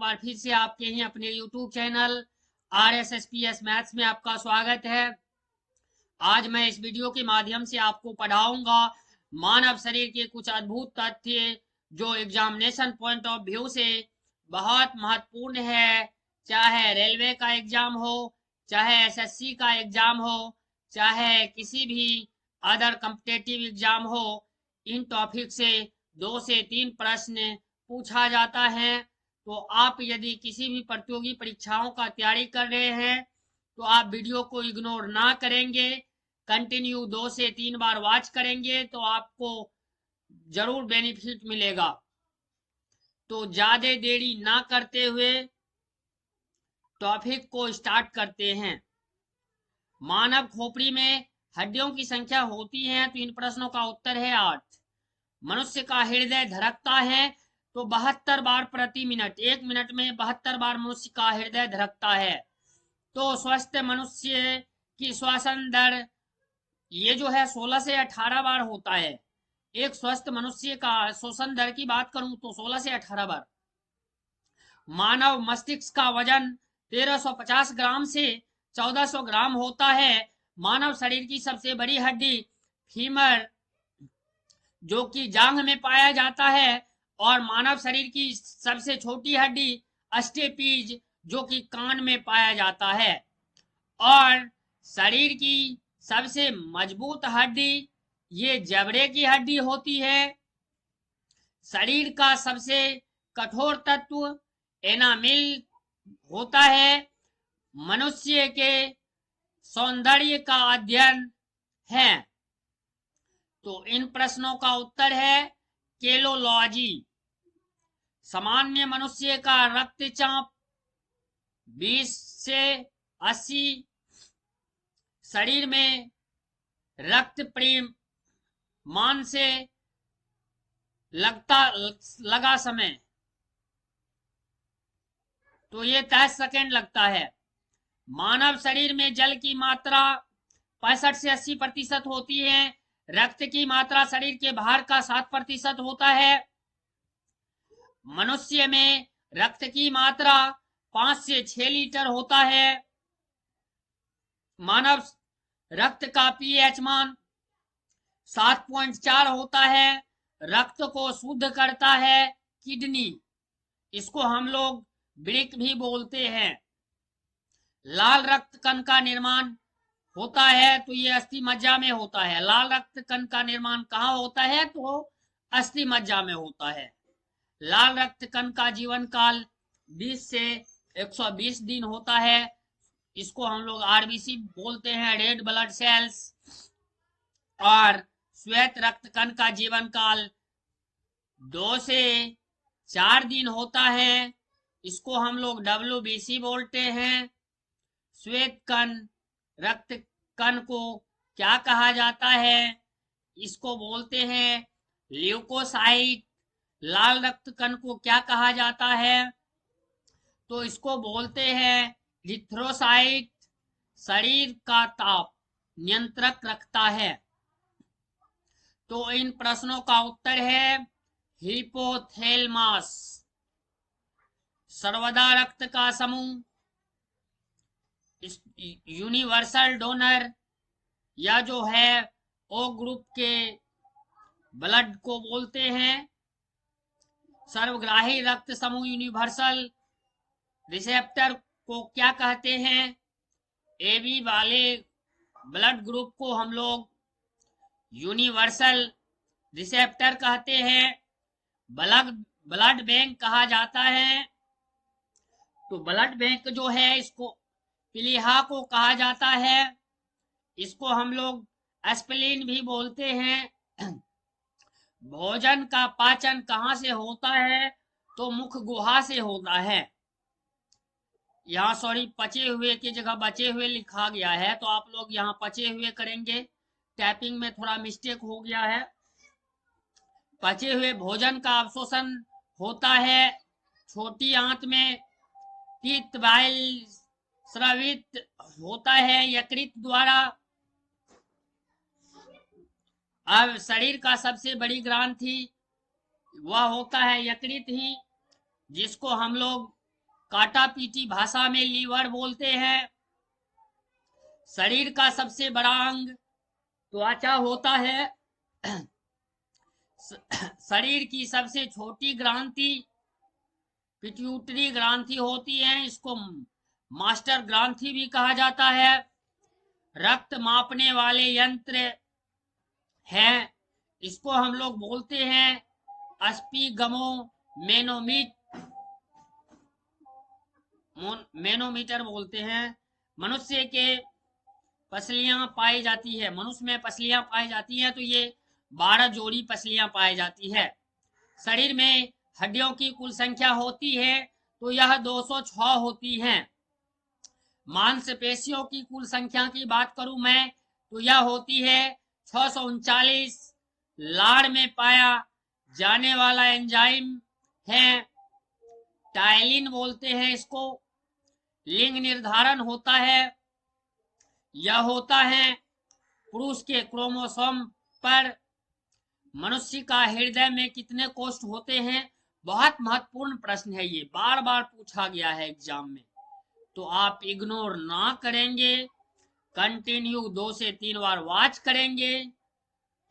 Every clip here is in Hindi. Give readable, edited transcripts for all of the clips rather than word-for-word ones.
बार फिर से आपके ही अपने YouTube चैनल RSSPS मैथ्स में आपका स्वागत है। आज मैं इस वीडियो के माध्यम से आपको पढ़ाऊंगा मानव शरीर के कुछ अद्भुत तथ्य जो एग्जामिनेशन पॉइंट ऑफ व्यू से बहुत महत्वपूर्ण है। चाहे रेलवे का एग्जाम हो, चाहे SSC का एग्जाम हो, चाहे किसी भी अदर कॉम्पिटेटिव एग्जाम हो, इन टॉपिक से 2 से 3 प्रश्न पूछा जाता है। तो आप यदि किसी भी प्रतियोगी परीक्षाओं का तैयारी कर रहे हैं तो आप वीडियो को इग्नोर ना करेंगे, कंटिन्यू 2 से 3 बार वॉच करेंगे तो आपको जरूर बेनिफिट मिलेगा। तो ज्यादा देरी ना करते हुए टॉपिक को स्टार्ट करते हैं। मानव खोपड़ी में हड्डियों की संख्या होती है, तो इन प्रश्नों का उत्तर है 8। मनुष्य का हृदय धड़कता है तो 72 बार प्रति मिनट, 1 मिनट में 72 बार मनुष्य का हृदय धड़कता है। तो स्वस्थ मनुष्य की श्वसन दर ये जो है 16 से 18 बार होता है। एक स्वस्थ मनुष्य का श्वसन दर की बात करूं तो 16 से 18 बार। मानव मस्तिष्क का वजन 1350 ग्राम से 1400 ग्राम होता है। मानव शरीर की सबसे बड़ी हड्डी फीमर जो कि जांघ में पाया जाता है, और मानव शरीर की सबसे छोटी हड्डी अस्टेपीज जो कि कान में पाया जाता है। और शरीर की सबसे मजबूत हड्डी ये जबड़े की हड्डी होती है। शरीर का सबसे कठोर तत्व एनामिल होता है। मनुष्य के सौंदर्य का अध्ययन है। तो इन प्रश्नों का उत्तर है केलोलॉजी। सामान्य मनुष्य का रक्तचाप 20 से 80। शरीर में रक्त परिमाण से लगा समय तो ये 30 सेकेंड लगता है। मानव शरीर में जल की मात्रा 65 से 80% होती है। रक्त की मात्रा शरीर के भार का 7% होता है। मनुष्य में रक्त की मात्रा 5 से 6 लीटर होता है। मानव रक्त का पीएच मान 7.4 होता है। रक्त को शुद्ध करता है किडनी, इसको हम लोग वृक्क भी बोलते हैं। लाल रक्त कण का निर्माण होता है तो ये अस्थि मज्जा में होता है। लाल रक्त कण का निर्माण कहाँ होता है तो अस्थि मज्जा में होता है। लाल रक्त कण का जीवन काल 20 से 120 दिन होता है। इसको हम लोग आरबीसी बोलते हैं, रेड ब्लड सेल्स। और श्वेत रक्त कण का जीवन काल 2 से 4 दिन होता है। इसको हम लोग WBC बोलते हैं। श्वेत कण रक्त कण को क्या कहा जाता है? इसको बोलते हैं ल्यूकोसाइट। लाल रक्त कण को क्या कहा जाता है? तो इसको बोलते हैं इरिथ्रोसाइट। शरीर का ताप नियंत्रक रखता है। तो इन प्रश्नों का उत्तर है हिपोथैलेमस। सर्वदा रक्त का समूह यूनिवर्सल डोनर या जो है ओ ग्रुप के ब्लड को बोलते हैं। सर्वग्राही रक्त समूह यूनिवर्सल रिसेप्टर को क्या कहते हैं? AB वाले ब्लड ग्रुप को हम लोग यूनिवर्सल रिसेप्टर कहते हैं। ब्लड बैंक कहा जाता है। तो ब्लड बैंक जो है इसको प्लीहा को कहा जाता है। इसको हम लोग एस्पिरिन भी बोलते हैं। भोजन का पाचन कहाँ से होता है तो मुख गुहा से होता है। यहाँ सॉरी पचे हुए की जगह बचे हुए लिखा गया है, तो आप लोग यहाँ पचे हुए करेंगे। टाइपिंग में थोड़ा मिस्टेक हो गया है। पचे हुए भोजन का अवशोषण होता है छोटी आंत में। पित्त बाइल स्रावित होता है यकृत द्वारा। अब शरीर का सबसे बड़ी ग्रंथि वह होता है यकृत ही, जिसको हम लोग काटापीटी भाषा में लीवर बोलते हैं। शरीर का सबसे बड़ा अंग त्वचा होता है। शरीर की सबसे छोटी ग्रंथि पिट्यूटरी ग्रंथि होती है, इसको मास्टर ग्रंथि भी कहा जाता है। रक्त मापने वाले यंत्र है, इसको हम लोग बोलते हैं स्पीगमो मैनोमीटर बोलते हैं। मनुष्य के पसलियां पाई जाती है, मनुष्य में पसलियां पाई जाती हैं तो ये 12 जोड़ी पसलियां पाई जाती है। शरीर में हड्डियों की कुल संख्या होती है तो यह 206 होती है। मांसपेशियों की कुल संख्या की बात करूं मैं तो यह होती है 639। लार में पाया जाने वाला एंजाइम है टाइलिन बोलते हैं इसको। लिंग निर्धारण होता है, यह होता है पुरुष के क्रोमोसोम पर। मनुष्य का हृदय में कितने कोष्ठ होते हैं, बहुत महत्वपूर्ण प्रश्न है, ये बार बार पूछा गया है एग्जाम में, तो आप इग्नोर ना करेंगे, कंटिन्यू 2 से 3 बार वॉच करेंगे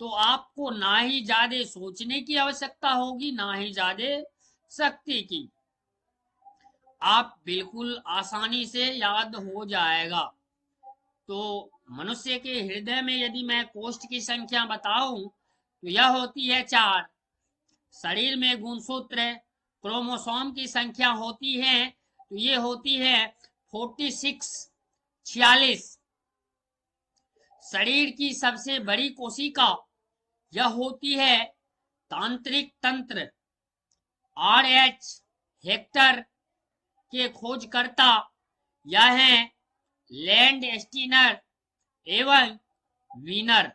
तो आपको ना ही ज्यादा सोचने की आवश्यकता होगी ना ही ज्यादा शक्ति की, आप बिल्कुल आसानी से याद हो जाएगा। तो मनुष्य के हृदय में यदि मैं कोष्ठ की संख्या बताऊं तो यह होती है 4। शरीर में गुणसूत्र क्रोमोसोम की संख्या होती है तो ये होती है 46। शरीर की सबसे बड़ी कोशिका यह होती है तांत्रिक तंत्र। RH हेक्टर के खोजकर्ता यह हैं लैंड स्टीनर एवं वीनर।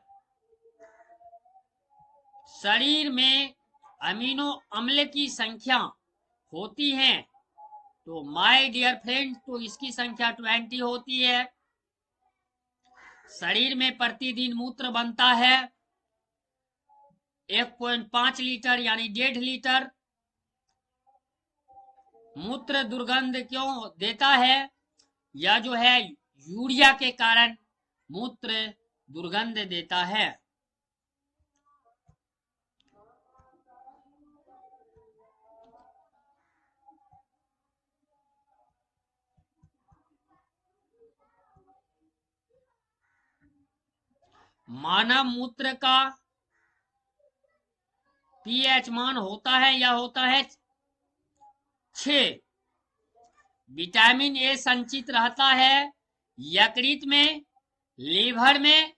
शरीर में अमीनो अम्ल की संख्या होती है तो माय डियर फ्रेंड तो इसकी संख्या 20 होती है। शरीर में प्रतिदिन मूत्र बनता है 1.5 लीटर यानी 1.5 लीटर। मूत्र दुर्गंध क्यों देता है, यह जो है यूरिया के कारण मूत्र दुर्गंध देता है। मानव मूत्र का पीएच मान होता है, यह होता है 6। विटामिन ए संचित रहता है यकृत में, लीवर में।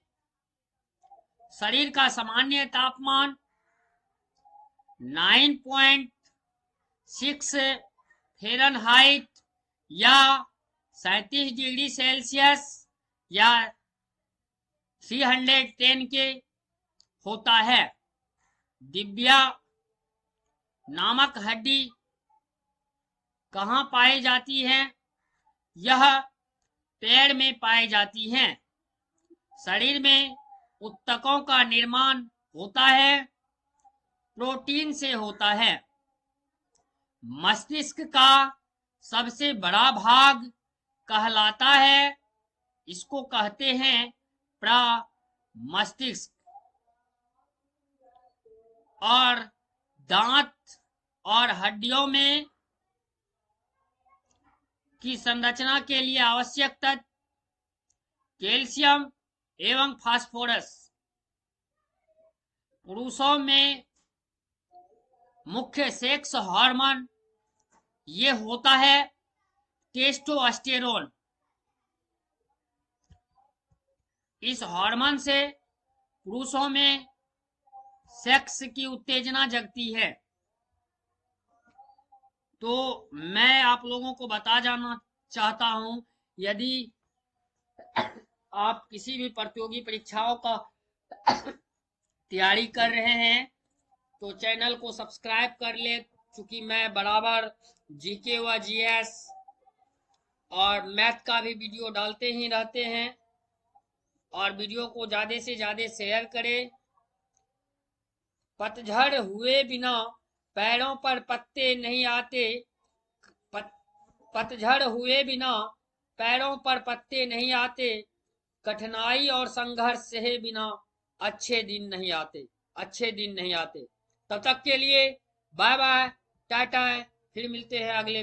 शरीर का सामान्य तापमान 9.6 फ़ारेनहाइट या 37 डिग्री सेल्सियस या 310 के होता है। दिव्या नामक हड्डी कहाँ पाई जाती है, यह पैर में पाई जाती है। शरीर में ऊतकों का निर्माण होता है, प्रोटीन से होता है। मस्तिष्क का सबसे बड़ा भाग कहलाता है, इसको कहते हैं प्रमस्तिष्क। और दांत और हड्डियों में की संरचना के लिए आवश्यक तत्व कैल्शियम एवं फास्फोरस। पुरुषों में मुख्य सेक्स हार्मोन ये होता है टेस्टोस्टेरोन। इस हार्मोन से पुरुषों में सेक्स की उत्तेजना जगती है। तो मैं आप लोगों को बता जाना चाहता हूं, यदि आप किसी भी प्रतियोगी परीक्षाओं का तैयारी कर रहे हैं तो चैनल को सब्सक्राइब कर ले, क्योंकि मैं बराबर जीके व जीएस और मैथ का भी वीडियो डालते ही रहते हैं। और वीडियो को ज़्यादा से ज़्यादा शेयर करें। पतझड़ हुए बिना पैरों पर पत्ते नहीं आते, पतझड़ हुए बिना पैरों पर पत्ते नहीं आते, कठिनाई और संघर्ष सहे बिना अच्छे दिन नहीं आते, अच्छे दिन नहीं आते। तब तक के लिए बाय बाय, टाटा, फिर मिलते हैं अगले